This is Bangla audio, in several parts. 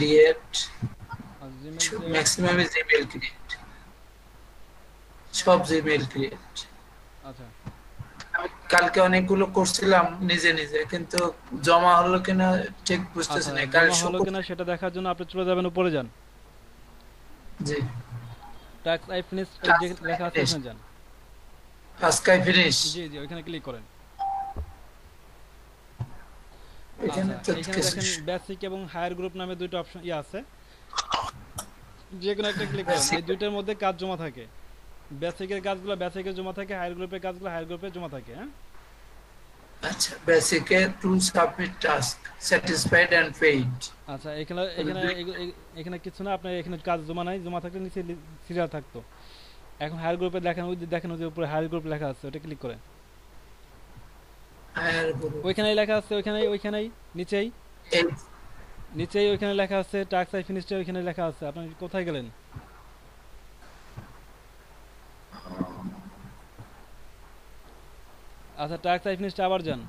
ক্রিয়েট, আর জিমেল যে ম্যাক্সিমাম জিমেল ক্রিয়েট, সব জিমেল ক্রিয়েট। আচ্ছা আমি কালকে অনেকগুলো করছিলাম নিজে নিজে, কিন্তু জমা হলো কিনা ঠিক বুঝতেছি আচ্ছা না, কাল জমা শো হলো কিনা করছে। সেটা দেখার জন্য আপনি চলে যাবেন উপরে যান, জি, টাস্ক আই ফিনিশ ওই যে টাস্ক লেখা আছে ফিনিশ, ওখানে যান। Task finish. জি জি ওইখানে ক্লিক করেন। এখানে আচ্ছা তো এইখানে কিছু দেখেন বেসিক এবং হায়ার গ্রুপ নামে দুইটা অপশন আছে, যে কোনো একটা ক্লিক করেন। এই বেসিক। দুইটার মধ্যে কাজ জমা থাকে, বেসিকের কাজগুলো বেসিকে জমা থাকে, হায়ার গ্রুপের কাজগুলো হায়ার গ্রুপে জমা থাকে। হ্যাঁ আচ্ছা, বেসিকে to submit task satisfied and paid. আচ্ছা এখানে এখানে এখানে কিছু না, আপনার এখানে কাজ জমা নাই, জমা থাকলে নিচে সিরিয়াল থাকতো। এখন হায়ার গ্রুপে দেখেন, ওই যে দেখেন ওই যে উপরে হায়ার গ্রুপ লেখা আছে, ওটা ক্লিক করেন। Higher group. ওইখানেই লেখা আছে, ওইখানেই নিচেই এই নিচেই ওইখানে লেখা আছে টাস্ক আই ফিনিশড, ওইখানে লেখা আছে। আপনি কোথায় গেলেন? আচ্ছা টাস্ক আই ফিনিশড আবার যান।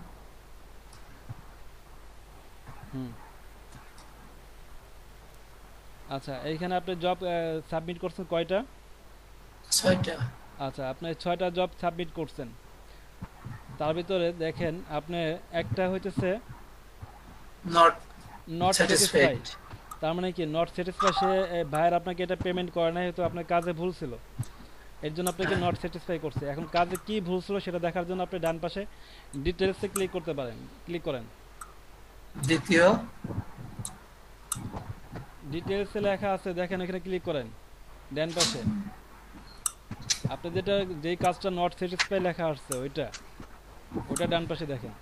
হুম আচ্ছা এইখানে আপনি জব সাবমিট করছেন কয়টা? 6টা। আচ্ছা আপনি 6টা জব সাবমিট করছেন, তার ভিতরে দেখেন আপনি একটা হইতেছে নট নট স্যাটিসফাইড। স্যাটিসফাই। তার মানে কি নট স্যাটিসফাই, সে ভাইয়ের আপনাকে এটা পেমেন্ট করে নাই, হয়তো আপনার কাজে ভুল ছিল, এর জন্য আপনাকে নট স্যাটিসফাই করছে। এখন কাজে কি ভুল ছিল সেটা দেখার জন্য আপনি ডান পাশে ডিটেলসে ক্লিক করতে পারেন, ক্লিক করেন। দ্বিতীয়। ডিটেলসে লেখা আছে দেখেন, এখানে ক্লিক করেন ডান পাশে। আপনি যেটা যেই কাজটা নট স্যাটিসফাই লেখা আসছে ওইটা, ওটা ডান পাশে দেখেন।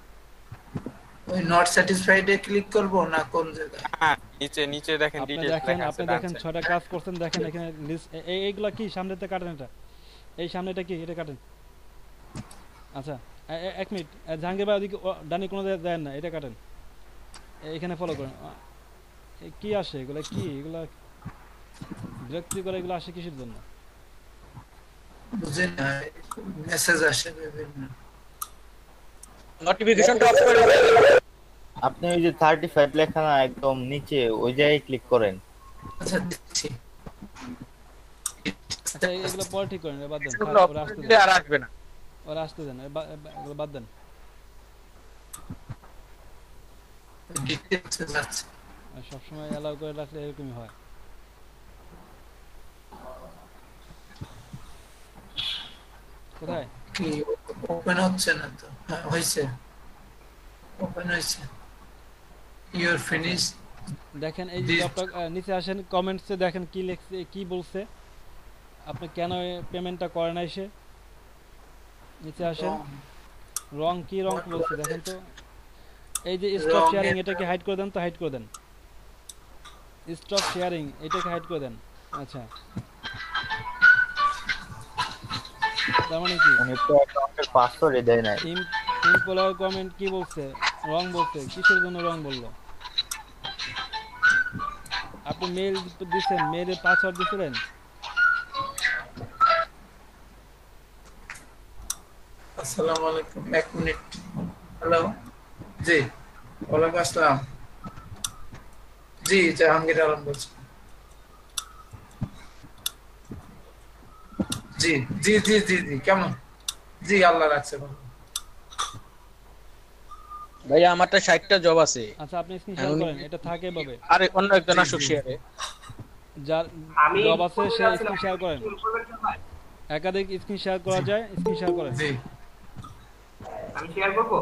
ওই নট স্যাটিসফাইড এ ক্লিক করব না কোন জায়গায়? হ্যাঁ, নিচে নিচে দেখেন আপনি ডিটেইলস দেখেন, লেখা আছে আপনি ডান দেখেন সাইড। 6টা কাজ করছেন, দেখেন এখানে লিস্ট। এইগুলা কি সামনেতে কাটেন, এটা এই সামনেটা কি, এটা কাটেন। আচ্ছা 1 মিনিট, জাহাঙ্গীর ভাই ওদিকে ডানি কোনো দেন না, এটা কাটেন। এখানে ফলো করেন। কি আসে এগুলা, কি এগুলা বিরক্তি করে, এগুলো আসে কিসের জন্য? বুঝি না, মেসেজ আসে বিভিন্ন। নোটিফিকেশনটা অফ করে দিবেন। আপনি ওই যে 35 লেখা না একদম নিচে ওই জায়গায় ক্লিক করেন। আচ্ছা দিচ্ছি। আচ্ছা এগুলো পরে ঠিক করেন, বাদ দেন, থাক, এগুলো অফ ওরা করে আসতে দিলে দেন, আর আসবে না। ওরা আসতে দেন, এগুলো বাদ দেন। ডিটেইলসে যাচ্ছে। আর সবসময় অ্যালাউ করে রাখলে এরকমই হয়। কোথায়? কি ওপেন হচ্ছে না তো? হ্যাঁ হয়েছে, ওপেন হয়েছে। ইউর আচ্ছা ফিনিশ দেখেন এই যে দিস। জবটা, নিচে আসেন কমেন্টসে দেখেন কি লিখছে, কি বলছে, আপনি কেন পেমেন্টটা করে নাই সে। নিচে আসেন, রং কি রং বলছে দেখেন তো। এই যে স্টপ রং শেয়ারিং, এর এটাকে হাইড করে দেন, তো হাইড করে দেন। স্টপ শেয়ারিং এটাকে হাইড করে দেন। আচ্ছা তার মানে কি উনি তো অ্যাকাউন্টের পাসওয়ার্ড দেয় নাই। এমপ্লয়ার কমেন্ট কি বলছে, রং বলছে, কিসের জন্য রং বললো? আপনি মেল দিছেন, মেলের পাসওয়ার্ড দিছিলেন? আসসালামু আলাইকুম, 1 মিনিট। হ্যালো, জি ওয়ালাইকুম আসসালাম। জি জাহাঙ্গীর আলম বলছি। জি জি জি জি জি কেমন? জি আল্লাহ রাখছে ভালো। ভাইয়া আমারটা 60টা জব আছে। আচ্ছা আপনি স্ক্রিন শেয়ার এখন করেন, এটা থাকে এভাবে। আরে অন্য একজন জি আসুক জি শেয়ারে। যার আমি জব আছে কোথায় সে যাচ্ছিলাম স্ক্রিন শেয়ার করেন, ফুল জন্য? একাধিক স্ক্রিন শেয়ার জি করা যায়, স্ক্রিন শেয়ার করেন। জি। আমি শেয়ার করব।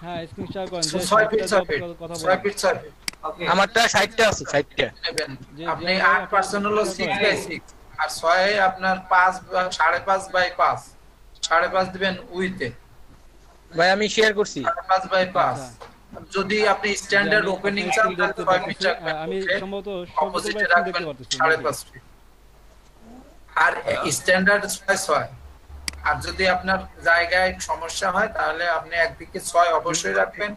হ্যাঁ স্ক্রিন শেয়ার করেন, যে 6 ফিট 60টা 6 জব ফিট কথা 6 বললাম। ফিট 6 ফিট ওকে, আমারটা 60টা আছে 60টা। নেবেন। যে আপনি জিয়ান ভাই 8% আপনি হলো শেয়ার 6 করেন। বাই 6, আর 6 আপনার 5 বা 5.5 বাই 5, 5.5 দিবেন উইথে, ভাই আমি শেয়ার করছি। 5.5 বাই 5। আচ্ছা যদি আপনি যে স্ট্যান্ডার্ড আমি ওপেনিং আপনার চান স্ক্রিন তাহলে দেখতে 6 ফিট পারতেছি, রাখবেন আমি উঠে, সম্ভবত শফিকুল ভাই অপোজিটে স্ক্রিন দেখতে রাখবেন পারতেছি নাকি? 5.5 ফিট। আর স্ট্যান্ডার্ড 6 আর যদি আপনার জায়গায় সমস্যা হয় তাহলে আপনি একদিকে 6 অবশ্যই রাখবেন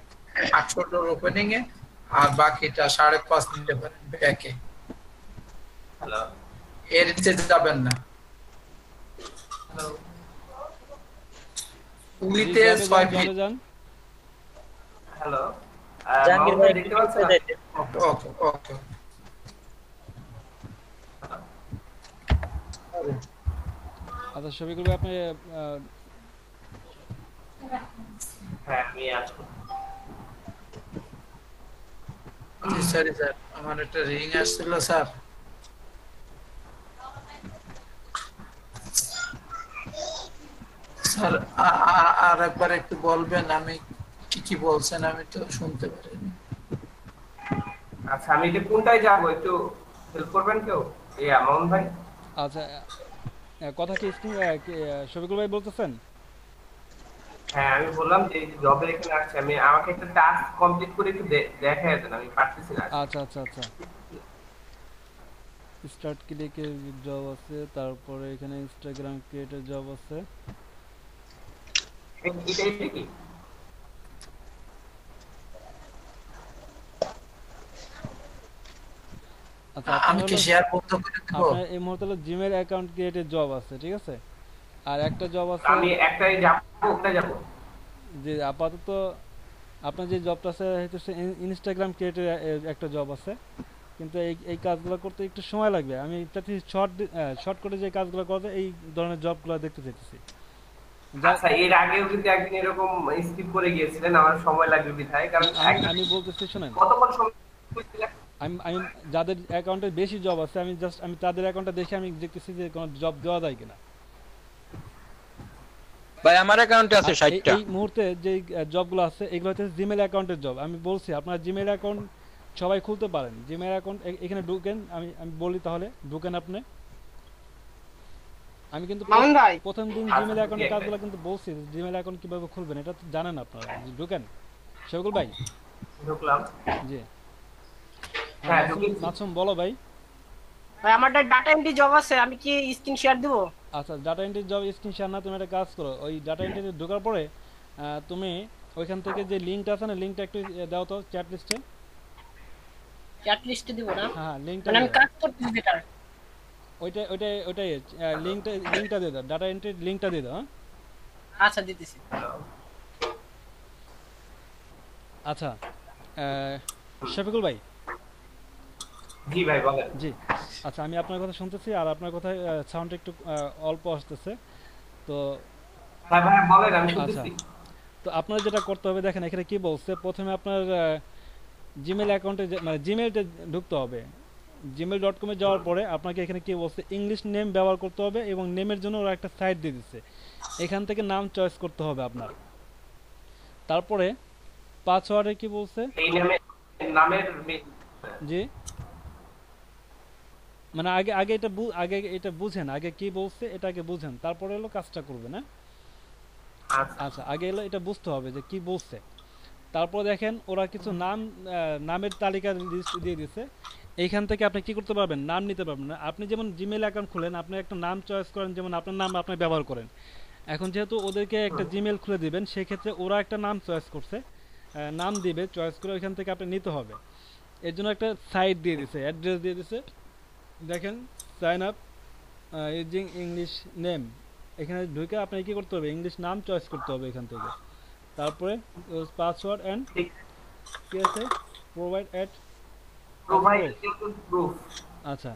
8 ওপেনিং এ, আর বাকিটা 5.5 নিতে পারেন ব্যাকে। হ্যালো এর নিচে যাবেন না। হ্যালো, জি উইথে জবে 6 যান, ফিট। জবে যান। হ্যালো জাহাঙ্গীর মাহমুদ ভাই ভাই দেখতে পাচ্ছেন? কোথায় যাইতেন? ওকে ওকে ওকে। আচ্ছা শফিকুল ভাই আপনি হ্যাঁ আমি আছি। সরি স্যার, আমার একটা রিং আসছিল স্যার। স্যার আর একবার একটু বলবেন, আমি কি কি বলছেন আমি তো শুনতে পারিনি। আচ্ছা আমি যে কোনটায় যাবো একটু হেল্প করবেন কেউ? এই আমন ভাই। আচ্ছা কথা কি স্ক্রিন শফিকুল ভাই বলতেছেন? হ্যাঁ আমি বললাম যে জবের এখানে আসছে, আমি আমাকে একটা টাস্ক কমপ্লিট করে একটু দেখায় দেন, আমি পারতেছি না। আচ্ছা আচ্ছা আচ্ছা স্টার্ট ক্লিকে জব আছে, তারপরে এখানে ইনস্টাগ্রাম ক্রিয়েটর জব আছে। এটা কি? আচ্ছা আমি কি শেয়ার বন্ধ করে দিব? আপনার এই মুহূর্তে হলো জিমেল অ্যাকাউন্ট ক্রিয়েটের জব আছে, ঠিক আছে? আর একটা জব আছে আমি একটাই যাবো, ওটাই যাবো। যে আপাতত আপনার যে জবটা আছে হচ্ছে ইনস্টাগ্রাম ক্রিয়েটের একটা জব আছে, কিন্তু এই কাজগুলো করতে একটু সময় লাগবে। আমি প্রতি শর্ট করে যে কাজগুলো করতে এই ধরনের জবগুলো দেখতে চাইতেছি। আচ্ছা এর আগেও কিন্তু একদিন এরকম স্কিপ করে গিয়েছিলেন, আমার সময় লাগবে বিধায়, কারণ আমি বলতেছি শোনেন, কতক্ষণ সময় আমি যাদের অ্যাকাউন্টে বেশি জব আছে আমি তাদের অ্যাকাউন্টটা দেখে আমি দেখতেছি যে কোনো জব দেওয়া যায় কিনা। ভাই আমার অ্যাকাউন্টে আছে আর 60টা। এই মুহূর্তে যে জবগুলো আছে এগুলো হচ্ছে জিমেল অ্যাকাউন্টের জব। আমি বলছি আপনার জিমেল অ্যাকাউন্ট সবাই খুলতে পারেন। জিমেল অ্যাকাউন্ট এখানে ঢুকেন, আমি বলি তাহলে ঢুকেন আপনি। আমি কিন্তু প্রথম দিন জিমেল অ্যাকাউন্টের কাজগুলো কিন্তু বলছি, জিমেল অ্যাকাউন্ট কিভাবে খুলবেন এটা তো জানেন আপনারা। ঢুকেন শফিকুল ভাই। ঢুকলাম। জি হ্যাঁ মাসুম বলো ভাই। ভাই আমার ডাটা এন্ট্রি জব আছে, আমি কি স্ক্রিন শেয়ার দিব? আচ্ছা data entry job screen share না, তুমি একটা কাজ করো, ওই ডাটা এন্ট্রিতে ঢোকার পরে তুমি ওইখান থেকে যে লিঙ্কটা আছে না, লিঙ্কটা একটু দাও তো চ্যাট লিস্টে। চ্যাট লিস্টে দিব না? হ্যাঁ লিঙ্কটা মানে আমি কাজ করতেছি বেটার। ওইটাই লিঙ্কটা দিয়ে দাও, ডাটা এন্ট্রির লিঙ্কটা দিয়ে দাও। আচ্ছা দিতেছি। আচ্ছা শফিকুল ভাই। জি ভাই বলেন। জি আচ্ছা আমি আপনার কথা শুনতেছি, আর আপনার কথা সাউন্ড একটু অল্প আসতেছে তো। হ্যাঁ ভাই বলেন, আমি আচ্ছা শুনতেছি। তো আপনার যেটা করতে হবে দেখেন এখানে কি বলছে, প্রথমে আপনার জিমেল অ্যাকাউন্টে মানে জিমেলটা ঢুকতে হবে। gmail.com-এ যাওয়ার পরে আপনাকে এখানে কি বলছে, ইংলিশ নেম ব্যবহার করতে হবে, এবং নেমের জন্য ওরা একটা সাইট দিয়ে দিচ্ছে, এখান থেকে নাম চয়েস করতে হবে আপনার। তারপরে পাসওয়ার্ডে কি বলছে, এই নামের জি মানে আগে এটা বুঝেন, আগে কি বলছে এটাকে বুঝেন, তারপরে হলো কাজটা করবেন। হ্যাঁ আচ্ছা আগে এলো এটা বুঝতে হবে যে কি বলছে। তারপর দেখেন ওরা কিছু নামের তালিকা লিস্ট দিয়ে দিচ্ছে, এইখান থেকে আপনি কি করতে পারবেন, নাম নিতে পারবেন। আপনি যেমন জিমেল অ্যাকাউন্ট খুলেন, আপনি একটা নাম চয়েস করেন, যেমন আপনার নাম আপনি ব্যবহার করেন। এখন যেহেতু ওদেরকে একটা জিমেল খুলে দিবেন, সেক্ষেত্রে ওরা একটা নাম চয়েস করছে, নাম দিবে, চয়েস করে ওইখান থেকে আপনি নিতে হবে। এর জন্য একটা সাইট দিয়ে দিছে, অ্যাড্রেস দিয়ে দিছে, দেখেন sign up using English name. এখানে ঢুকে আপনি কি করতে হবে, ইংলিশ নাম চয়েস করতে হবে এখান থেকে। তারপরে পাসওয়ার্ড অ্যান্ড কি আছে, প্রোভাইড প্রুফ। আচ্ছা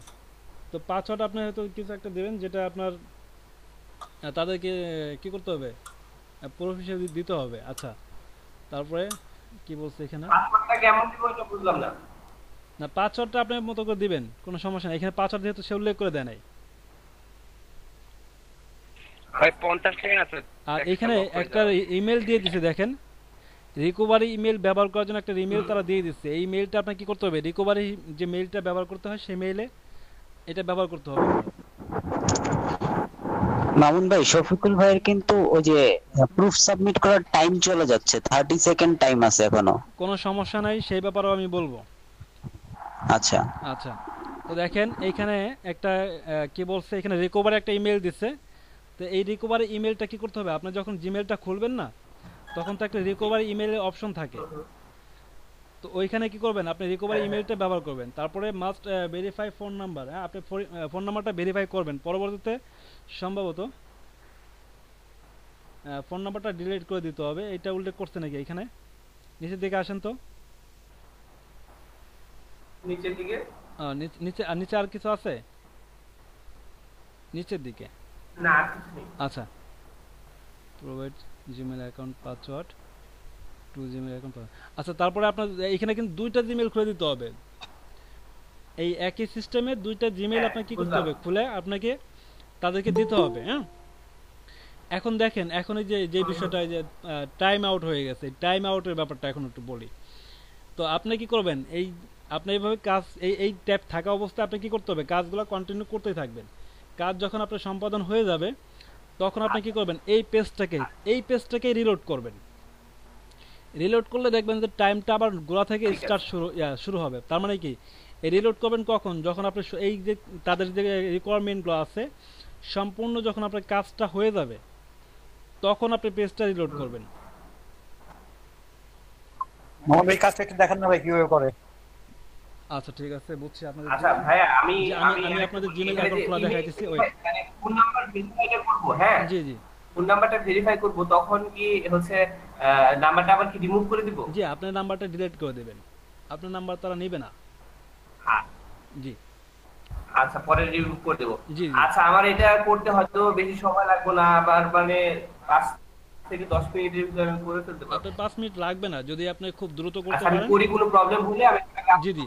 তো পাসওয়ার্ড আপনি হয়তো কিছু একটা দেবেন যেটা আপনার তাদেরকে কি করতে হবে, প্রুফ হিসেবে দিতে হবে। আচ্ছা তারপরে কি বলছে এখানে, পাসওয়ার্ডটা কেমন দিব এটা বুঝলাম না। না পাসওয়ার্ডটা আপনার মতো করে দিবেন, কোনো সমস্যা নেই। এখানে পাসওয়ার্ড যেহেতু সে উল্লেখ করে দেয় নাই। ভাই 50 টাকা আছে। আর এখানে একটা ইমেল দিয়ে দিছে, দেখেন রিকভারি ইমেল ব্যবহার করার জন্য একটা ইমেল তারা দিয়ে দিচ্ছে। এই মেইলটা আপনাকে কি করতে হবে, রিকভারি যে মেইলটা ব্যবহার করতে হয় সেই মেইলে এটা ব্যবহার করতে হবে। মামুন ভাই, শফিকুল ভাইয়ের কিন্তু ওই যে প্রুফ সাবমিট করার টাইম চলে যাচ্ছে, 30 সেকেন্ড টাইম আছে এখনো। কোনো সমস্যা নাই, সেই ব্যাপারেও আমি বলবো। আচ্ছা আচ্ছা তো দেখেন এইখানে একটা কি বলছে, এখানে রিকভারি একটা ইমেল দিচ্ছে। তো এই রিকভারি ইমেলটা কি করতে হবে, আপনি যখন জিমেলটা খুলবেন না, তখন তো একটা রিকভারি ইমেলের অপশন থাকে। তো ওইখানে কি করবেন, আপনি রিকভারি ইমেলটা ব্যবহার করবেন। তারপরে মাস্ট ভেরিফাই ফোন নাম্বার, হ্যাঁ আপনি ফোন নাম্বারটা ভেরিফাই করবেন। পরবর্তীতে সম্ভবত ফোন নাম্বারটা ডিলিট করে দিতে হবে। এটা উল্লেখ করছে নাকি এখানে, নিচের দিকে আসেন তো। নিচের দিকে নিচে আর কিছু আছে নিচের দিকে, না আর কিছু নেই। আচ্ছা, provide Gmail account password to Gmail account. আচ্ছা, তারপরে আপনার এখানে কিন্তু দুইটা জিমেল খুলে দিতে হবে। এই একই সিস্টেমে দুইটা জিমেল হ্যাঁ, আপনাকে কি করতে বুঝলাম। হবে, খুলে আপনাকে তাদেরকে দিতে হবে। হ্যাঁ, এখন দেখেন, এখন এই যে বিষয়টা, এই যে টাইম আউট হয়ে গেছে, টাইম আউটের ব্যাপারটা এখন একটু বলি। তো আপনি কি করবেন, এই আপনি এইভাবে কাজ, এই ট্যাব থাকা অবস্থায় আপনি কি করতে হবে, কাজগুলো কন্টিনিউ করতেই থাকবেন। কাজ যখন আপনার সম্পাদন হয়ে যাবে, তখন আপনি কি করবেন, এই পেজটাকে রিলোড করবেন। রিলোড করলে দেখবেন যে টাইমটা আবার গোড়া থেকে ঠিক আছে। স্টার্ট শুরু হবে। তার মানে কি, এই রিলোড করবেন কখন, যখন আপনি এই যে তাদের যে রিকোয়ারমেন্টগুলো আছে সম্পূর্ণ যখন আপনার কাজটা হয়ে যাবে, তখন আপনি পেজটা রিলোড করবেন। মোহাম্মদ এই কাজটা একটু দেখান না ভাই কিভাবে করে। আচ্ছা, ঠিক আছে, বুঝছি আপনাদের। আচ্ছা ভাইয়া, আমি জি, আমি আপনাদের জিমেল অ্যাকাউন্ট খোলা দেখাইতেছি। ওই মানে ফোন নাম্বার ভেরিফাইটা করব। হ্যাঁ, জি জি ফোন নাম্বারটা ভেরিফাই করব, তখন কি হচ্ছে নাম্বারটা আবার কি রিমুভ করে দিব? জি, আপনার নাম্বারটা ডিলিট করে দেবেন, আপনার নাম্বার তারা নেবে না। আ- জি আচ্ছা, পরে রিমুভ করে দেব। জি জি। আচ্ছা, আমার এটা করতে হয়তো বেশি সময় লাগবে না, আবার মানে 5 থেকে 10 মিনিটের ভিতরে আমি করে ফেলতে পারবো। আপনার 5 মিনিট লাগবে না, যদি আপনি খুব দ্রুত করতে আচ্ছা, আমি পারেন। করি, কোনো প্রবলেম হলে আমি জি জি,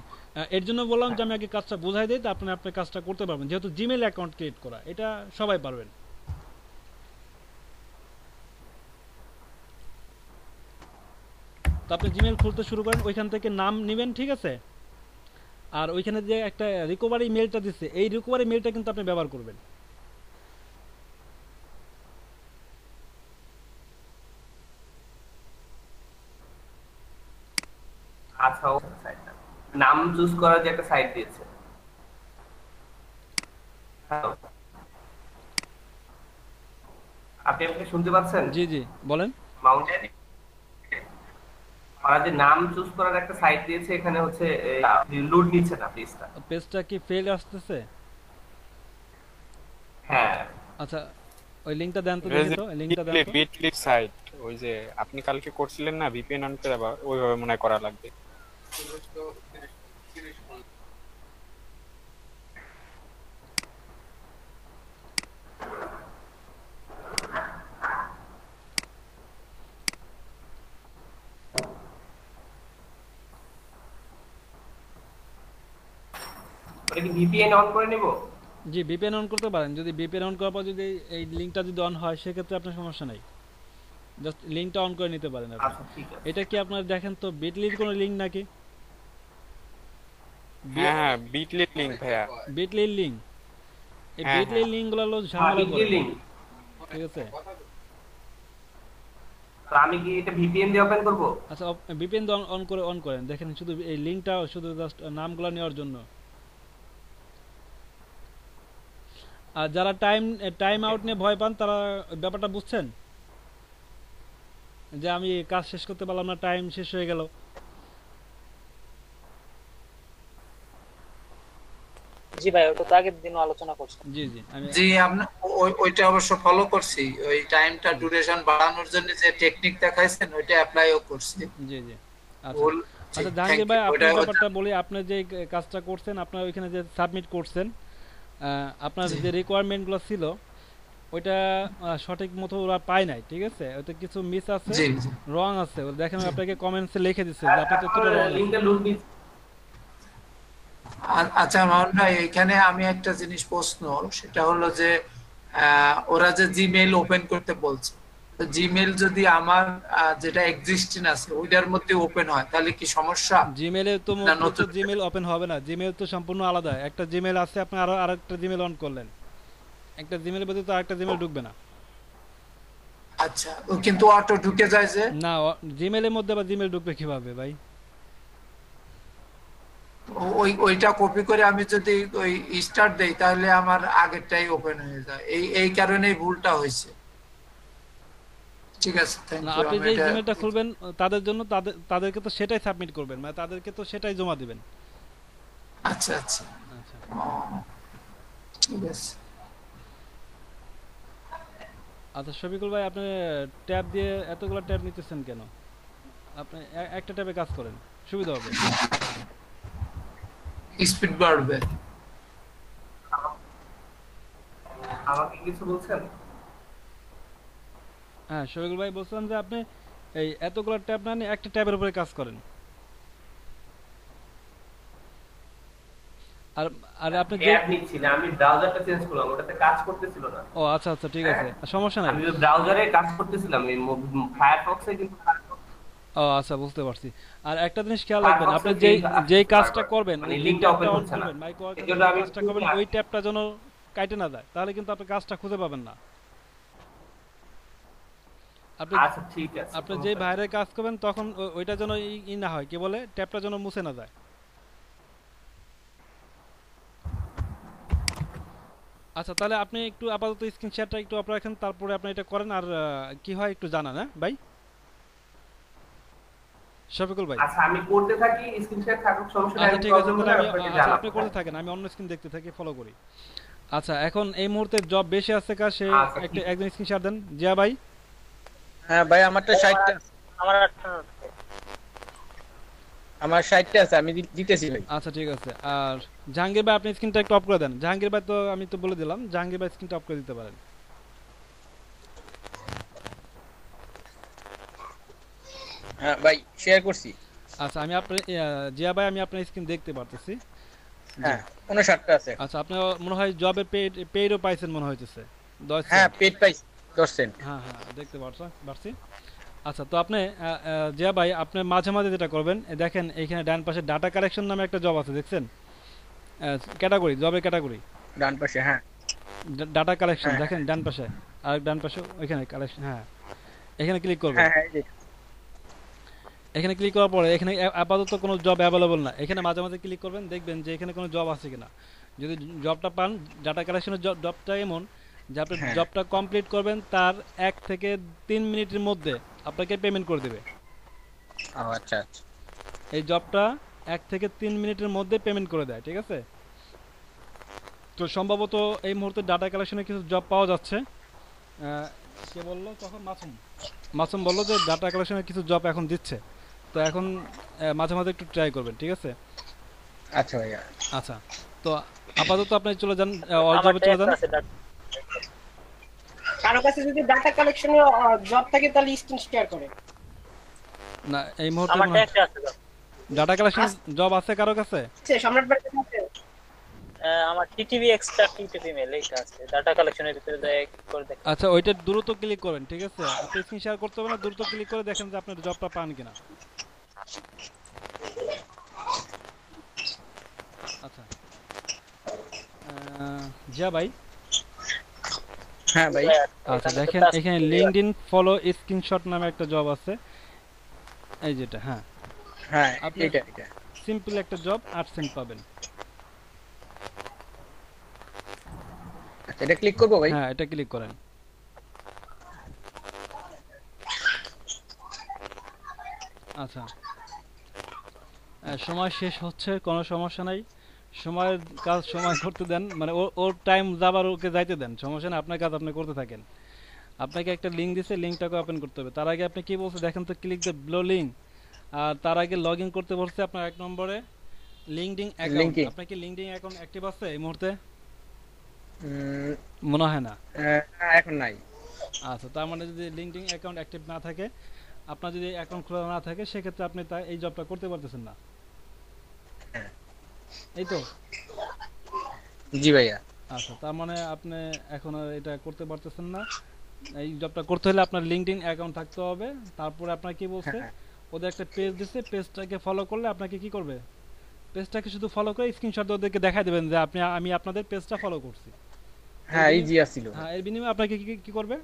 এর জন্য বললাম যে আমি আগে কাজটা বোঝাই দিই, তো আপনি আপনার কাজটা করতে পারবেন, যেহেতু জিমেল অ্যাকাউন্ট ক্রিয়েট করা, এটা সবাই পারবেন। তো আপনি জিমেল খুলতে শুরু করেন, ওইখান থেকে নাম নেবেন, ঠিক আছে। আর ওইখানে যে একটা রিকভারি মেলটা দিচ্ছে, এই রিকভারি মেলটা কিন্তু আপনি ব্যবহার করবেন। আচ্ছা, ও সাইটটা নাম চুজ করার যে একটা সাইট দিয়েছে। Hello? আপনি আমাকে শুনতে পাচ্ছেন? জি জি, বলেন। মাউন্টেন ওরা যে নাম চুজ করার একটা সাইট দিয়েছে, এখানে হচ্ছে লোড নিচ্ছে না পেজটা। পেজটা কি ফেল আসতেছে? হ্যাঁ, আচ্ছা, ওই লিংকটা দেন তো, দেখি তো লিংকটা দেন তো। বিটলিট সাইট, ওই যে আপনি কালকে করছিলেন না ভিপিএন অন করে, আবার ওইভাবে মনে হয় করা লাগবে। ওটা কি ভিপিএন অন করে নেব? জি, ভিপিএন অন করতে পারেন। যদি ভিপিএন অন করার পর যদি এই লিংকটা যদি অন হয়, সেক্ষেত্রে আপনার সমস্যা নাই, জাস্ট লিংকটা অন করে নিতে পারেন আপনি। আচ্ছা, ঠিক আছে। এটা কি আপনার দেখেন তো বিটলির কোনো লিংক নাকি? হ্যাঁ হ্যাঁ, বিটলিট লিংক ভাইয়া। বিটলির লিংক, এই হ্যাঁ, বিটলির হ্যাঁ। লিংকগুলো হলো হ্যাঁ, ঝামেলা করে, লিংক। ঠিক আছে। তো আমি কি এটা ভিপিএন দিয়ে ওপেন করব? আচ্ছা, ভিপিএন অন করেন, দেখেন শুধু এই লিংকটা শুধু জাস্ট নামগুলো নেওয়ার জন্য। আর যারা টাইম আউট নিয়ে ভয় পান, তারা ব্যাপারটা বুঝছেন যে আমি কাজ শেষ করতে পারলাম না, টাইম শেষ হয়ে গেল। জি ভাই, ওটা তো আগের দিনও আলোচনা করছিলাম। জি জি, আমি জি, আপনি ওইটা অবশ্য ফলো করছি, ওই টাইমটা ডিউরেশন বাড়ানোর জন্য যে টেকনিক দেখাইছেন ওইটা অ্যাপ্লাইও করছি। জি জি। আচ্ছা ভুল। আচ্ছা, জাহাঙ্গীর ভাই, আপনার ব্যাপারটা বলি। আপনি যে কাজটা করছেন, আপনার ওইখানে যে সাবমিট করছেন, আপনার যে রিকোয়ারমেন্টগুলো ছিল ওইটা সঠিক মতো ওরা পায় নাই, ঠিক আছে। ওতে কিছু মিস আছে, জি জি। রং আছে। ওরা দেখেন আপনাকে কমেন্টসে লিখে দিচ্ছে যে আপনার তথ্যটা রং আছে। লিংকটা লোড নিচ্ছে। আচ্ছা মামুন ভাই, এখানে আমি একটা জিনিস প্রশ্ন, সেটা হলো যে ওরা যে জিমেইল ওপেন করতে বলছে, তো জিমেইল যদি আমার যেটা এক্সিস্টিং আছে ওইটার মধ্যে ওপেন হয়, তাহলে কি সমস্যা? জিমেলে তো না, নতুন- জিমেল ওপেন হবে না, জিমেল তো সম্পূর্ণ আলাদা। একটা জিমেল আছে, আপনি আরেকটা জিমেল অন করলেন, একটা জিমেলের মধ্যে তো আরেকটা জিমেল ঢুকবে না। আচ্ছা, ও কিন্তু অটো ঢুকে যায় যে। না, জিমেলের মধ্যে আবার জিমেল ঢুকবে কিভাবে ভাই? ওইটা কপি করে আমি যদি ওই স্টার্ট দেই, তাহলে আমার আগেরটাই ওপেন হয়ে যায়। এই কারণেই ভুলটা হয়েছে। ঠিক আছে, থ্যাংক না, ইউ। আপনি যে জিমেলটা খুলবেন তাদের জন্য, তাদেরকে তো সেটাই সাবমিট করবেন, মানে তাদেরকে তো সেটাই জমা দিবেন। আচ্ছা আচ্ছা, আচ্ছা, ঠিক আছে। আচ্ছা শফিকুল ভাই, আপনি ট্যাব দিয়ে এতগুলো ট্যাব নিতেছেন কেন? আপনি একটা ট্যাবে কাজ করেন, সুবিধা হবে। স্পিড বাড়বে। আমাকে কিছু বলছেন? হ্যাঁ শফিকুল ভাই বলছিলাম যে আপনি এই এতগুলো ট্যাব না নিয়ে একটা ট্যাবের উপরে কাজ করেন। আর আর আপনি যে ট্যাব নিচ্ছি না, আমি ব্রাউজারটা চেঞ্জ করলাম, ওটাতে কাজ করতেছিল না। ও আচ্ছা আচ্ছা ঠিক আছে, সমস্যা নাই। আমি ওই ব্রাউজারে কাজ করতেছিলাম, এই ফায়ারফক্সে কিন্তু কাজ করতেছিল ও আচ্ছা বুঝতে পারছি। আর একটা জিনিস খেয়াল না। রাখবেন, আপনি ফায়ারফক্সে যেই যেই কাজটা বারবার করবেন মানে ওই লিংকটা ট্যাবটা ওপেন অন হচ্ছে না। করবেন, মাইক ওয়ার্কার এজন্য আমি কাজটা করবেন, ওই ট্যাবটা যেন কাটে না যায়, তাহলে কিন্তু আপনি কাজটা খুঁজে পাবেন না। আপনি আচ্ছা ঠিক আছে, আপনি যেই বাইরে কাজ করবেন তখন ওইটা যেন ই না হয়, কি বলে ট্যাবটা যেন মুছে না যায়। আচ্ছা তাহলে আপনি একটু আপাতত স্ক্রিন শেয়ারটা একটু অফ রাখেন, তারপরে আপনি এটা করেন, আর কি হয় একটু জানান। হ্যাঁ ভাই শফিকুল ভাই। আচ্ছা আমি করতে থাকি, স্ক্রিন শেয়ার থাকুক, সমস্যা নাই। আচ্ছা আমি ঠিক আছে, প্রবলেম তাহলে হলে আমি আপনাকে আচ্ছা জানাবো। আপনি করতে থাকেন, আমি অন্য স্ক্রিন দেখতে থাকি, ফলো করি। আচ্ছা এখন এই মুহূর্তে জব বেশি আছে কার, সে আচ্ছা, একটা একজন স্ক্রিন শেয়ার দেন। জিয়া ভাই। হ্যাঁ ভাই আমারটা 60টা, আমার 58 আমার 60টা আছে, আমি দিতেছি ভাই। আচ্ছা ঠিক আছে। আর জাহাঙ্গীর ভাই আপনি স্ক্রিনটা একটু অফ করে দেন। জাহাঙ্গীর ভাই তো আমি তো বলে দিলাম, জাহাঙ্গীর ভাই স্ক্রিনটা অফ করে দিতে পারেন। হ্যাঁ ভাই শেয়ার করছি। আচ্ছা আমি আপনার জিয়া ভাই আমি আপনার স্ক্রিন দেখতে পারতেছি। হ্যাঁ 59টা আছে। আচ্ছা আপনি মনে হয় জবে পেইডও পাইছেন মনে হইতেছে 10 হ্যাঁ সেন্ট। পেড পাইছি 10 সেন্ট। হ্যাঁ হ্যাঁ দেখতে পারছি। আচ্ছা তো আপনি জিয়া ভাই আপনি মাঝে মাঝে যেটা করবেন, দেখেন এইখানে ডান পাশে ডাটা কালেকশন নামে একটা জব আছে, দেখছেন? ক্যাটাগরি, জবের ক্যাটাগরি ডান পাশে। হ্যাঁ ডাটা কালেকশন হ্যাঁ, দেখেন ডান পাশে, আর ডান পাশে ওইখানে কালেকশন। হ্যাঁ এখানে ক্লিক করবেন। হ্যাঁ হ্যাঁ এই যে। এখানে ক্লিক করার পরে এখানে আপাতত কোনো জব অ্যাভেলেবল না, এখানে মাঝে মাঝে ক্লিক করবেন, দেখবেন যে এখানে কোনো জব আছে কিনা। যদি জবটা পান, ডাটা কালেকশনের জবটা এমন যে আপনি হ্যাঁ। জবটা কমপ্লিট করবেন তার 1 থেকে 3 মিনিটের মধ্যে আপনাকে পেমেন্ট করে দেবে। ও আচ্ছা আচ্ছা। এই জবটা 1 থেকে 3 মিনিটের মধ্যে পেমেন্ট করে দেয়, ঠিক আছে? তো সম্ভবত এই মুহূর্তে ডাটা কালেকশনে কিছু জব পাওয়া যাচ্ছে। কে বললো তখন? মাসুম বললো যে ডাটা কালেকশনে কিছু জব এখন দিচ্ছে, তো এখন মাঝে মাঝে একটু ট্রাই করবেন, ঠিক আছে? আচ্ছা ভাইয়া। আচ্ছা তো আপাতত আপনি চলে যান, অল জবে চলে যান। কারো কাছে যদি ডাটা কালেকশনে জব থাকে তাহলে স্ক্রিন শেয়ার করে। না এই মুহূর্তে আমার ট্যাগটা আছে তো। ডাটা কালেকশন জব আছে কারো কাছে? সম্রাট ভাই কাছে আছে? আমার টিটিভি এক্সট্রা টিটিভি মেল এইটা আছে, ডাটা কালেকশনের ভিতরে দেয় করে দেখ। আচ্ছা ওইটা দ্রুত ক্লিক করেন, ঠিক আছে? আপনি স্ক্রিন শেয়ার করতে হবে না, দ্রুত ক্লিক করে দেখেন যে আপনার জবটা পান কিনা। আচ্ছা জিয়া ভাই। হ্যাঁ ভাই। আচ্ছা দেখেন এখানে লিংকডইন ফলো স্ক্রিনশট নামে একটা জব আছে, এই যেটা। হ্যাঁ হ্যাঁ আপনি এটা সিম্পল একটা জব 8 সেন্ট পাবেন। আচ্ছা এটা ক্লিক করব ভাই? হ্যাঁ এটা ক্লিক করেন। আচ্ছা সময় শেষ হচ্ছে, কোনো সমস্যা নাই, সময়ের কাজ সময় করতে দেন, মানে ওর টাইম যাবার ওকে যাইতে দেন, সমস্যা না, আপনার কাজ আপনি করতে থাকেন। আপনাকে একটা লিঙ্ক দিছে, লিঙ্কটাকে ওপেন করতে হবে। তার আগে আপনি কি বলছে দেখেন তো, ক্লিক দ্য ব্লো লিঙ্ক। আর তার আগে লগ ইন করতে বলছে আপনার 1 নম্বরে লিংকডইন অ্যাকাউন্ট। আপনার কি লিংকডইন অ্যাকাউন্ট অ্যাক্টিভ আছে এই মুহূর্তে? মনে হয় না, এখন নাই। আচ্ছা তার মানে যদি লিংকডইন অ্যাকাউন্ট অ্যাক্টিভ না থাকে, আপনার যদি অ্যাকাউন্ট খোলা না থাকে, সেক্ষেত্রে আপনি এই জবটা করতে পারতেছেন না, এই তো? জি ভাইয়া। আচ্ছা তার মানে আপনি এখন আর এটা করতে পারতেছেন না। এই জবটা করতে হলে আপনার লিংকডইন অ্যাকাউন্ট থাকতে হবে। তারপরে আপনার কি বলছে, ওদের একটা পেজ দিচ্ছে, পেজটাকে ফলো করলে আপনাকে কি করবে, পেজটাকে শুধু ফলো করে স্ক্রিনশট দিয়ে ওদেরকে দেখাই দেবেন যে আমি আপনাদের পেজটা ফলো করছি। হ্যাঁ ইজি আছিল। হ্যাঁ এর বিনিময়ে আপনাকে কি করবে,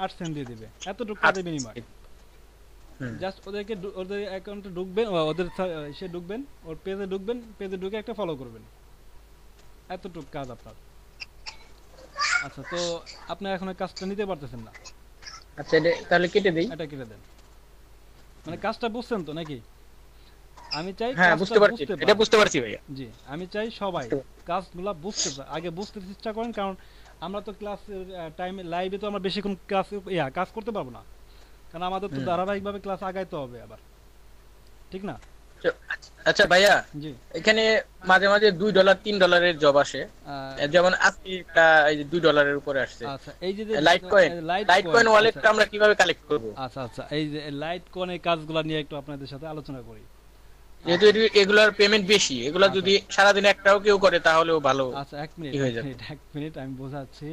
8 সেন্ট দিয়ে দিবে, এতটুকু কাজের বিনিময়ে। জাস্ট ওদেরকে ওদের অ্যাকাউন্টে ঢুকবেন, ওদের সে ঢুকবেন, ওর পেজে ঢুকবেন, পেজে ঢুকে একটা ফলো করবেন, এতটুকু কাজ আপনার। আচ্ছা তো আপনি এখন কাজটা নিতে পারতেছেন না। আচ্ছা এটা তাহলে কেটে দেই? এটা কেটে দেন। মানে কাজটা বুঝছেন তো নাকি? আমি চাই হ্যাঁ বুঝতে পারছি, এটা বুঝতে পারছি ভাইয়া। জি আমি চাই সবাই কাজগুলো বুঝতে আগে বুঝতে চেষ্টা করেন, কারণ আমরা তো ক্লাস টাইমে লাইভে তো আমরা বেশিক্ষণ কাজ করতে পারবো না, কারণ আমাদের তো ধারাবাহিকভাবে ক্লাস আগাইতে হবে আবার, ঠিক না? আচ্ছা ভাইয়া, জি এখানে মাঝে মাঝে $2 $3 জব আসে, যেমন আজকে একটা এই যে $2 উপরে আসছে। আচ্ছা এই যে লাইট কয়েন ওয়ালেটটা আমরা কিভাবে কালেক্ট করব? আচ্ছা আচ্ছা এই যে লাইট কয়েনের কাজগুলো নিয়ে একটু আপনাদের সাথে আলোচনা করি। যেহেতু এগুলার পেমেন্ট বেশি, এগুলা যদি সারাদিন একটাও কেউ করে তাহলেও ভালো। আচ্ছা এক মিনিট আমি বোঝাচ্ছি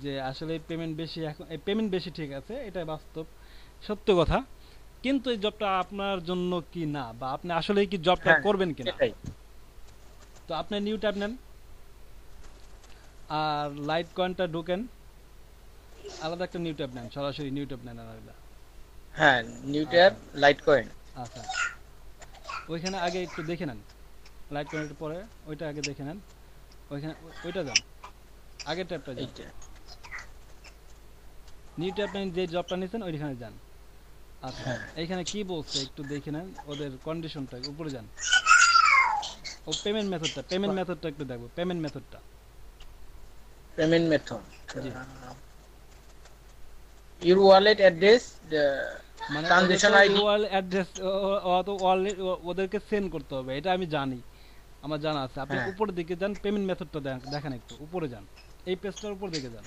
যে আসলে পেমেন্ট বেশি, এখন পেমেন্ট বেশি ঠিক আছে, এটা বাস্তব সত্য কথা, কিন্তু এই জবটা আপনার জন্য কি না, বা আপনি আসলে কি জবটা করবেন কিনা। তো আপনি নিউ ট্যাব নেন আর লাইট কয়েনটা ঢোকেন, আলাদা একটা নিউ ট্যাব নেন, সরাসরি নিউ ট্যাব নেন আলাদা। হ্যাঁ নিউ ট্যাব লাইট কয়েন। আচ্ছা ওইখানে আগে একটু দেখে নেন, লাইট কয়েনের পরে ওইটা আগে দেখে নেন, ওইখানে ওইটা যান, আগের ট্যাবটা যান, নিউ ট্যাব নেন, যে জবটা নিয়েছেন ওইখানে যান। আচ্ছা এইখানে কি বলছে একটু দেখে নেন, ওদের কন্ডিশনটা উপরে যান, ও পেমেন্ট মেথডটা একটু দেখবো, payment method your wallet address, মানে ট্রানজাকশন আইডি, ওয়ালেট অ্যাড্রেস ওদেরকে সেন্ড করতে হবে, এটা আমি জানি, আমার জানা আছে। আপনি উপরের দিকে যান, পেমেন্ট মেথডটা দেখেন, একটু উপরে যান, এই পেজটার উপর দিকে যান।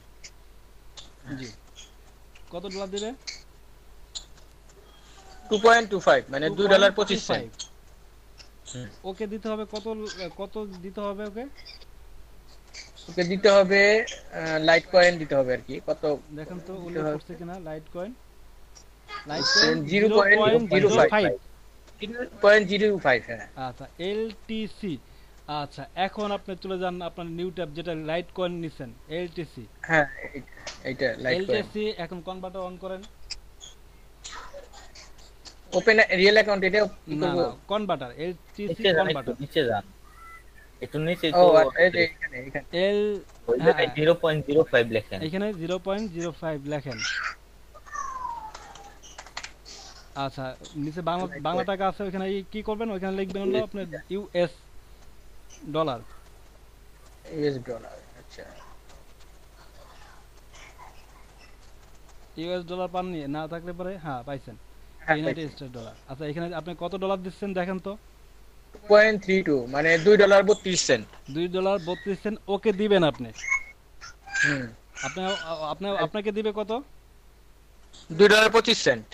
জি কত ডলার দিবে? 2.25 মানে $2.25। ওকে দিতে হবে কত দিতে হবে ওকে? ওকে দিতে হবে লাইট কয়েন দিতে হবে আর কি। কত দেখেন তো উল্লেখ করছে কিনা লাইট কয়েন? 0.05। হ্যাঁ আচ্ছা এলটিসি। আচ্ছা এখন আপনি চলে যান আপনার নিউ ট্যাব, যেটা লাইট কয়েন নিছেন এলটিসি। হ্যাঁ এইটা লাইট কয়েন। এলটিসি এখন কনভার্টার অন করেন, ওপেন রিয়েল অ্যাকাউন্ট, এটা কি করব? কনভার্টার এলটিসি কনভার্টার নিচে যান, একটু নিচে ও তো এখানে এল 0.05 লেখেন, এখানে 0.05 লেখেন। আচ্ছা নিচে বাংলা টাকা আছে, ওখানে কি করবেন? ওখানে লিখবেন হলো আপনার ইউএস ডলার। আচ্ছা ইউএস ডলার পাননি? না থাকলে পরে হ্যাঁ পাইছেন, ইউনাইটেড স্টেটস ডলার। আচ্ছা এখানে আপনি কত ডলার দিচ্ছেন দেখেন তো? 2.32 মানে $2.32। $2.32 ওকে দিবেন আপনি। আপনাকে দিবে কত? $2.25। 25 সেন্ট।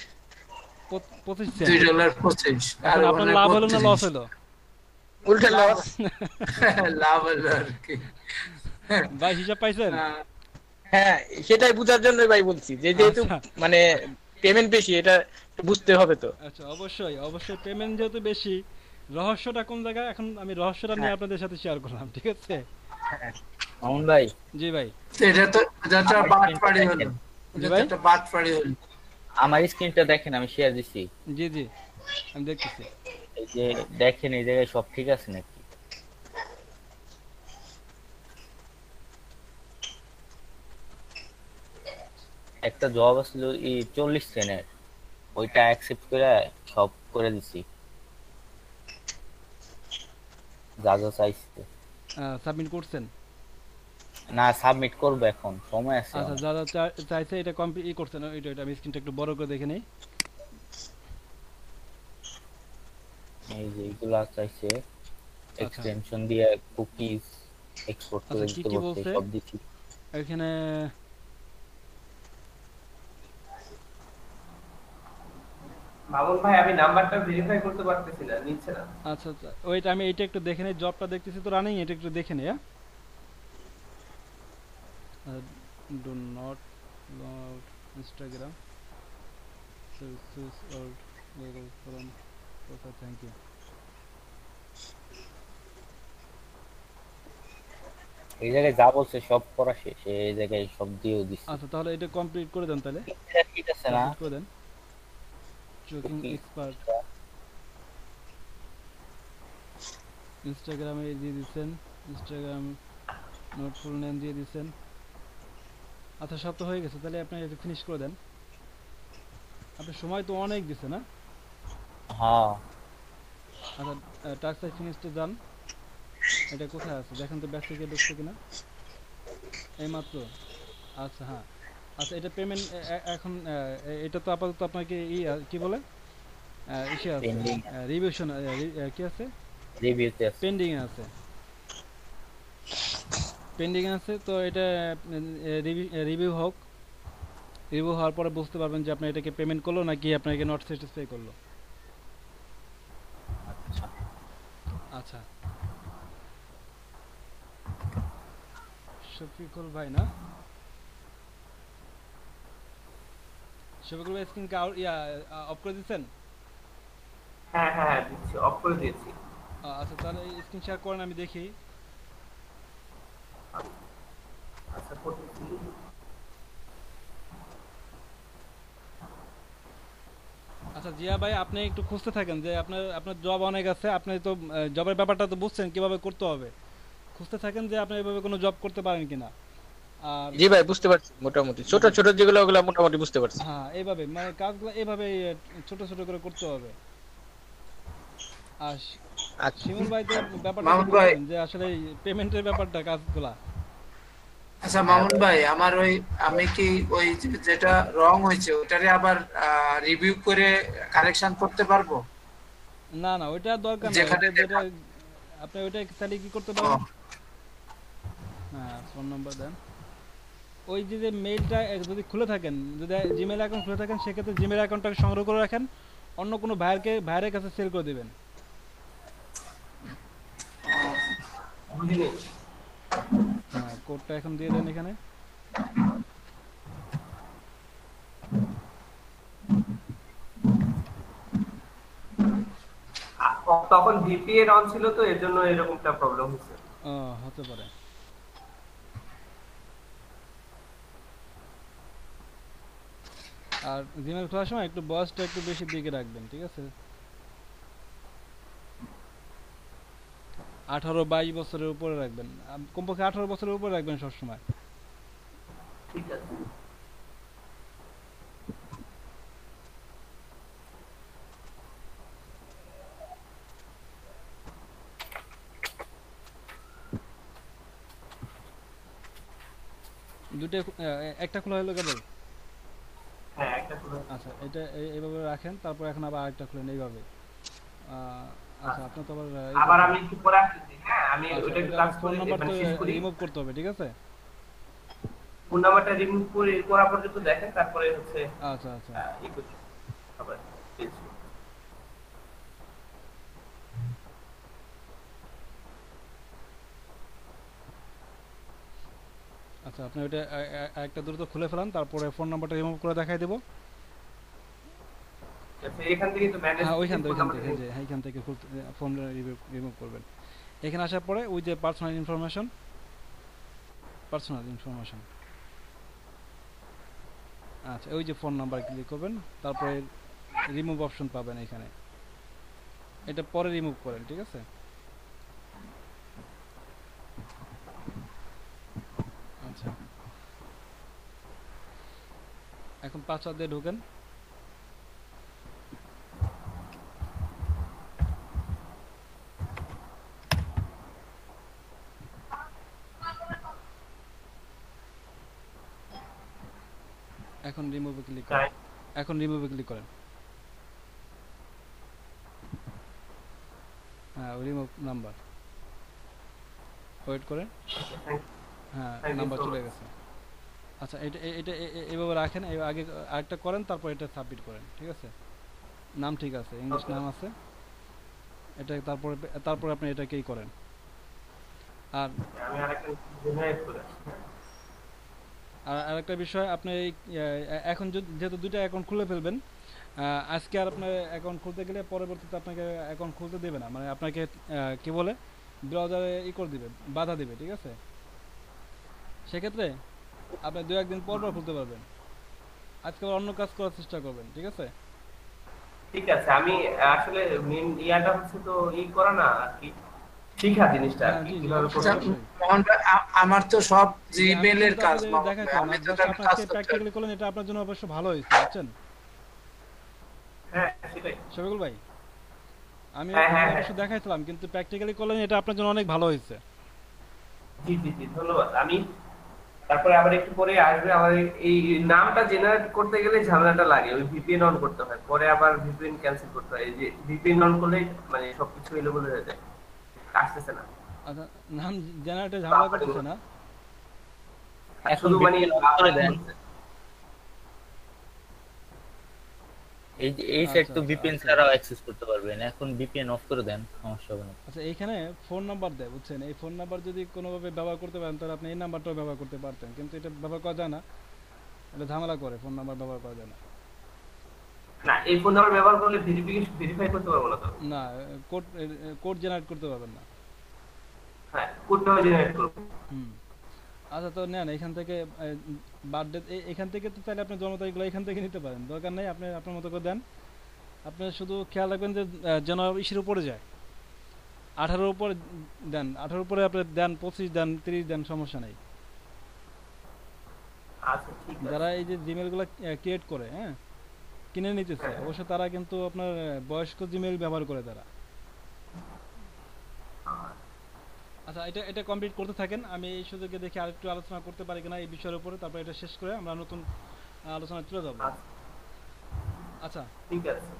$2.25। আর আপনার লাভ হলো না লস হলো? উল্টা লস। লাভ হলো আর কি। ভাই হিসাব পাইছেন? হ্যাঁ সেটাই বুঝার জন্যই ভাই বলছি যে যেহেতু মানে পেমেন্ট বেশি, এটা বুঝতে হবে তো। আচ্ছা অবশ্যই পেমেন্ট যেহেতু বেশি, রহস্যটা কোন জায়গায়, এখন আমি রহস্যটা নিয়ে আপনাদের সাথে শেয়ার করলাম, ঠিক আছে? মামুন ভাই। জি ভাই। এটা তো বাটপাড়ি হলো, এটা বাটপাড়ি হলো। আমার স্ক্রিনটা দেখেন, আমি শেয়ার দিছি। জি আমি দেখতেছি। এই যে দেখেন এই জায়গায় সব ঠিক আছে নাকি? একটা জব আসলো এই 40 সেন্টের, ওইটা অ্যাকসেপ্ট করে সব করে দিছি, যা যা চাইছে। সাবমিট করছেন? না সাবমিট করব, এখন সময় আছে। আচ্ছা যা যা চাইছে এটা কমপ্লিট করছেন, এটা আমি স্ক্রিনটা একটু বড় করে দেখে নেই। এই যে এগুলা চাইছে, এক্সটেনশন দিয়ে কুকিজ এক্সপোর্ট করে দিতে বলছে, সব দিছি। এখানে মামুন ভাই আমি নাম্বারটা ভেরিফাই করতে পারতেছি না, নিচ্ছে না। আচ্ছা ওইটা আমি এইটা একটু দেখে নেই, জবটা দেখতেছি তো রানিং, এটা একটু দেখে নেই। Do not load Instagram services or Google from okay thank you. এই জায়গায় যা বলছে সব করা শেষ, এই জায়গায় সব দিয়েও দিছি। আচ্ছা তাহলে এটা কমপ্লিট করে দেন, তাহলে ঠিক আছে না? করে দেন। ট্রেকিং এক্সপার্ট ইনস্টাগ্রামে দিয়ে দিচ্ছেন, ইনস্টাগ্রাম নোট ফুল নেম দিয়ে দিচ্ছেন। আচ্ছা সব তো হয়ে গেছে, তাহলে আপনি এটা ফিনিশ করে দেন। আপনি সময় তো অনেক দিছে না? হ্যাঁ। আচ্ছা টাস্ক ফিনিশতে যান, এটা কোথায় আছে দেখেন তো, ব্যাক থেকে ঢুকছে কিনা এইমাত্র। আচ্ছা হ্যাঁ আচ্ছা এটা পেমেন্ট এখন এটা তো আপাতত আপনাকে কি বলে ইসে আছে Pending রিভিশন কি আছে রিভিউতে আছে। পেন্ডিং আছে, পেন্ডিং আছে। তো এটা রিভিউ হোক, রিভিউ হওয়ার পরে বুঝতে পারবেন যে আপনি এটাকে পেমেন্ট করলো নাকি আপনাকে নট স্যাটিসফাই করলো। আচ্ছা শফিকুল ভাই না, শফিকুল ভাই স্ক্রিন অফ করে দিচ্ছেন? হ্যাঁ হ্যাঁ দিচ্ছি, অফ করে দিয়েছি। আচ্ছা তাহলে স্ক্রিন শেয়ার করেন, আমি দেখি। আচ্ছা করতেছি। আচ্ছা জিয়া ভাই আপনি একটু খুঁজতে থাকেন যে আপনার জব অনেক আছে, আপনি তো জবের ব্যাপারটা তো বুঝছেন কিভাবে করতে হবে, খুঁজতে থাকেন যে আপনি এভাবে কোনো জব করতে পারেন কিনা। আর জি ভাই বুঝতে পারছি, মোটামুটি ছোট ছোট যেগুলো ওগুলো মোটামুটি বুঝতে পারছি। হ্যাঁ এইভাবে মানে কাজগুলো এইভাবে ছোট ছোট করে করতে হবে। আর শিমুল ভাই তো ব্যাপারটা মামুন ভাই। যে আসলে পেমেন্টের ব্যাপারটা কাজগুলা। আচ্ছা মামুন ভাই, আমার আমি কি ওই যেটা রং হয়েছে ওটারে আবার রিভিউ করে কারেকশন করতে পারবো? না না ওইটা দরকার নেই, যেখানে যেটা আপনি ওইটা তাহলে কি করতে পারেন, হ্যাঁ ফোন নাম্বার দেন। ওই যে মেইলটা যদি খুলে থাকেন, যদি জিমেইল অ্যাকাউন্ট খুলে থাকেন, সেক্ষেত্রে জিমেইল অ্যাকাউন্টটাকে সংগ্রহ করে রাখেন, অন্য কোনো ভাইয়ের কাছে সেল করে দিবেন। বুঝিনি। হ্যাঁ কোডটা এখন দিয়ে দেন এখানে। তখন ভিপিএন অন ছিল তো এর জন্য এরকমটা প্রবলেম হচ্ছে। হতে পারে। আর জিমেইল খোলার সময় একটু বয়সটা একটু বেশি দিকে রাখবেন, ঠিক আছে? 18-22 বছরের উপরে রাখবেন, কমপক্ষে 18 বছরের উপরে রাখবেন সবসময়। ঠিক আছে। দুটো একটা খোলা হলো কেবল? হ্যাঁ একটা খুলে। আচ্ছা এটা এইভাবে রাখেন, তারপর এখন আবার আরেকটা খুলেন এইভাবে। আচ্ছা আপনার তো আবার আমি একটু পরে আসতেছি। হ্যাঁ আমি ওটা একটু কাজ ফোন করে নাম্বার তো শেষ করি। রিমুভ করতে হবে, ঠিক আছে? ফোন নাম্বারটা রিমুভ করা পর্যন্ত দেখেন, তারপরে হচ্ছে আচ্ছা আচ্ছা ই করি আবার পেজ। আচ্ছা আপনি ওটা একটা দ্রুত খুলে ফেলান, তারপরে ফোন নাম্বারটা রিমুভ করে দেখাই দেব। আচ্ছা এখান থেকে তো ম্যানেজ হ্যাঁ ওইখান থেকে এইখান থেকে ফোন রিমুভ করবেন। এখানে আসার পরে ওই যে পার্সোনাল ইনফরমেশন, আচ্ছা ওই যে ফোন নাম্বার ক্লিক করবেন, তারপরে রিমুভ অপশন পাবেন এখানে, এটা পরে রিমুভ করেন, ঠিক আছে? আচ্ছা এখন পাসওয়ার্ড দিয়ে ঢোকেন। এখন রিমুভে ক্লিক করেন, হ্যাঁ রিমুভ নাম্বার, ওয়েট করেন। হ্যাঁ নাম্বার চলে গেছে। আচ্ছা এটা এইভাবে রাখেন, আগে আরেকটা করেন, তারপর এটা সাবমিট করেন, ঠিক আছে? নাম ঠিক আছে, ইংলিশ নাম আছে এটা, তারপরে আপনি এটাকেই করেন। আর আমি আরেকটা জেনারেট করে আরেকটা বিষয়, আপনি এখন যেহেতু দুইটা অ্যাকাউন্ট খুলে ফেলবেন, আজকে আর আপনার অ্যাকাউন্ট খুলতে গেলে পরবর্তীতে আপনাকে অ্যাকাউন্ট খুলতে দেবে না, মানে আপনাকে কি বলে ব্রাউজারে করে দিবে, বাধা দিবে, ঠিক আছে? সেক্ষেত্রে আপনি 2-1 দিন পর খুলতে পারবেন। আজকে অন্য কাজ করার চেষ্টা করবেন, ঠিক আছে? ঠিক আছে। আমি আসলে মেন ইয়াটা হচ্ছে তো করা না আর কি, শিখা জিনিসটা আর কি কিভাবে করতে হবে। মোহন ভাই, আমার তো সব জিমেইলের কাজ, আমি তো তার কাজ প্র্যাকটিক্যালি করলেন, এটা আপনার জন্য অবশ্য ভালো হয়েছে, বুঝছেন? হ্যাঁ সেটাই শফিকুল ভাই, আমি অবশ্য দেখাইছিলাম, কিন্তু প্র্যাকটিক্যালি করলেন, এটা আপনার জন্য অনেক ভালো হয়েছে। জি জি জি ধন্যবাদ। আমি তারপরে আবার একটু পরে আসবে আমার এই নামটা জেনারেট করতে গেলে ঝামেলাটা লাগে, ওই ভিপিএন অন করতে হয়, পরে আবার ভিপিএন ক্যান্সেল করতে হয়। এই যে ভিপিএন অন করলে মানে সবকিছু এলোমেলো হয়ে যায়, আসতেছে না। আচ্ছা, নাম জেনারেটে ঝামেলা করতেছে না? এখন শুধু মানে VPN অফ করে দেন। এই সেট তো ভিপিএন ছাড়াও অ্যাক্সেস করতে পারবেন, এখন ভিপিএন অফ করে দেন, সমস্যা হবে না। আচ্ছা, এইখানে ফোন নাম্বার দেয়, বুঝছেন? এই ফোন নাম্বার যদি কোনোভাবে ব্যবহার করতে পারেন তাহলে আপনি এই নাম্বারটাও ব্যবহার করতে পারতেন, কিন্তু এটা ব্যবহার করা যায় না, এটা ঝামেলা করে, ফোন নাম্বার ব্যবহার করা যায় না। না, এই ফোন নাম্বার ব্যবহার করলে ভেরিফাই করতে পারবো না তো। না, কোড জেনারেট করতে পারবেন না। হ্যাঁ, কোডটাও জেনারেট করব। আচ্ছা, তো নেন এখান থেকে বার্থডে, এখান থেকে তো তাহলে আপনি জন্ম তারিখগুলো এখান থেকে নিতে পারেন, দরকার নেই আপনি আপনার মতো করে দেন। আপনি শুধু খেয়াল রাখবেন যে যেন ইসের উপরে যায়, 18 উপরে দেন, 18 উপরে আপনি দেন, 25 দেন, 30 দেন, সমস্যা নেই। আচ্ছা, ঠিক আছে। যারা এই যে জিমেলগুলো ক্রিয়েট করে, হ্যাঁ, কিনে নিতেছে, অবশ্য তারা কিন্তু আপনার বয়স্ক জিমেল ব্যবহার করে তারা। আচ্ছা, এটা কমপ্লিট করতে থাকেন, আমি এই সুযোগে দেখি আরেকটু আলোচনা করতে পারি কিনা এই বিষয়ের উপরে, তারপর এটা শেষ করে আমরা নতুন আলোচনায় চলে যাব। আচ্ছা, আচ্ছা, ঠিক আছে।